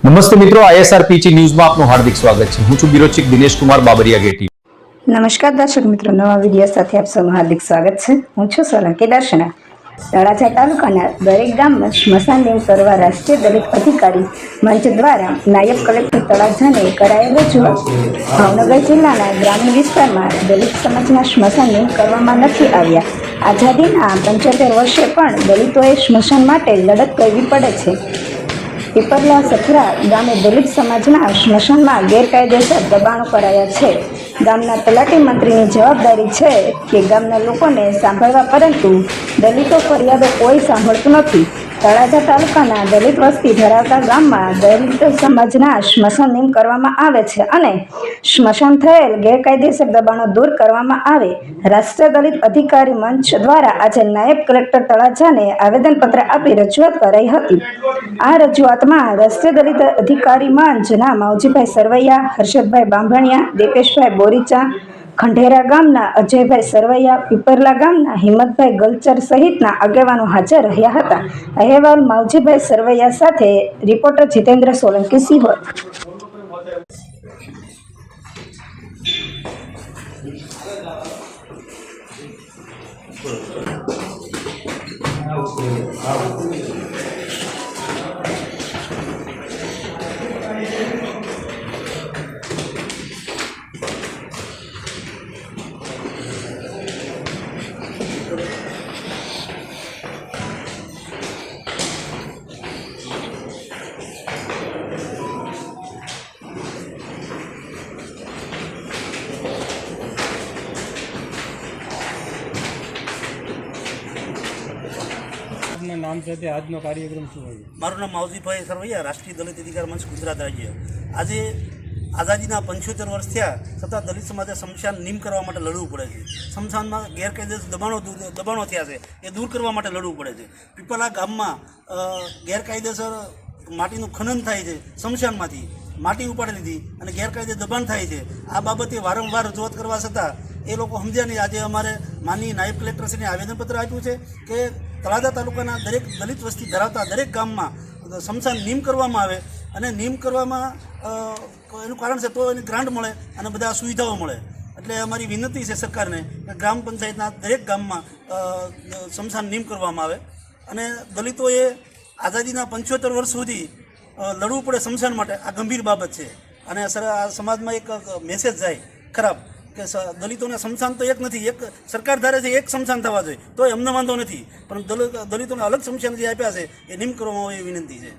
નમસ્તે મિત્રો, ISRPG ન્યૂઝમાં આપનું હાર્દિક સ્વાગત છે। હું છું બ્યુરો ચીફ દિનેશ કુમાર બાબરિયા ગેટી। નમસ્કાર દર્શક મિત્રો, નવા વિડીયો સાથે આપ સૌનું હાર્દિક સ્વાગત છે। હું છું સોલંકી દર્શના। તળાજા તાલુકાના દરેક ગામમાં સ્મશાન દિન કરવા રાષ્ટ્રીય દલિત અધિકારી મંચ દ્વારા નાયબ કલેક્ટર તળાજાને કરાયેલ રજૂઆત। ભાવનગર જિલ્લાના ગ્રામીણ વિસ્તારમાં દલિત સમાજના સ્મશાન દિન કરવામાં નથી આવ્યા। આઝાદીના 75 વર્ષે પણ દલિતોએ સ્મશાન માટે લડત કરવી પડે છે। પીપરલા સખરા ગામે દલિત સમાજના સ્મશાનમાં ગેરકાયદેસર દબાણો કરાયા છે। ગામના તલાટી મંત્રીની જવાબદારી છે કે ગામના લોકોને સાંભળવા, પરંતુ દલિતો ફરિયાદો કોઈ સાંભળતું નથી। તળાજા તાલુકાના દલિત વસ્તી ધરાવતા ગામમાં દલિત સમાજના સ્મશાન દિન કરવામાં આવે છે અને સ્મશાન થયેલ ગેરકાયદેસર દબાણો દૂર કરવામાં આવે। રાષ્ટ્રીય દલિત અધિકારી મંચ દ્વારા આજે નાયબ કલેક્ટર તળાજાને આવેદનપત્ર આપી રજૂઆત કરાઈ હતી। આ રજૂઆતમાં રાષ્ટ્રીય દલિત અધિકારી મંચના માવજીભાઈ સરવૈયા, હર્ષદભાઈ બાંભણિયા, દીપેશભાઈ બોરીચા, ખંડેરા ગામના અજયભાઈ સરવૈયા, પીપરલા ગામના હિંમતભાઈ ગલચર સહિતના આગેવાનો હાજર રહ્યા હતા। અહેવાલ માવજીભાઈ સરવૈયા સાથે રિપોર્ટર જીતેન્દ્ર સોલંકી સિહોર। નામ સાથે આજનો કાર્યક્રમ શું હોય? મારું નામ માવજીભાઈ સરવૈયા, રાષ્ટ્રીય દલિત અધિકાર મંચ ગુજરાત રાજ્ય। આજે આઝાદીના 75 વર્ષ થયા છતાં દલિત સમાજે સ્મશાન નિમ કરવા માટે લડવું પડે છે। સ્મશાનમાં ગેરકાયદેસર દબાણો થયા છે, એ દૂર કરવા માટે લડવું પડે છે। પીપલા ગામમાં ગેરકાયદેસર માટીનું ખનન થાય છે, સ્મશાનમાંથી માટી ઉપાડી લીધી અને ગેરકાયદે દબાણ થાય છે। આ બાબતે વારંવાર રજૂઆત કરવા છતાં એ લોકો સમજ્યા નહીં। આજે અમારે માનનીય નાયબ કલેક્ટરશ્રીને આવેદનપત્ર આપ્યું છે કે તળાજા તાલુકાના દરેક દલિત વસ્તી ધરાવતા દરેક ગામમાં સ્મશાન નિમ કરવામાં આવે અને નિમ કરવામાં એનું કારણ છે તો એની ગ્રાન્ટ મળે અને બધા સુવિધાઓ મળે। એટલે અમારી વિનંતી છે સરકારને કે ગ્રામ પંચાયતના દરેક ગામમાં સ્મશાન નિમ કરવામાં આવે અને દલિતોએ આઝાદીના 75 વર્ષ સુધી લડવું પડે સ્મશાન માટે। આ ગંભીર બાબત છે અને આ સમાજમાં એક મેસેજ જાય ખરાબ કે દલિતોને સ્મશાન તો એક નથી, એક સરકાર ધારે છે એક સ્મશાન થવા જોઈએ, તો એમને વાંધો નથી, પણ દલિતોને અલગ સ્મશાન જે આપ્યા છે એ નિમ કરવામાં આવે એ વિનંતી છે।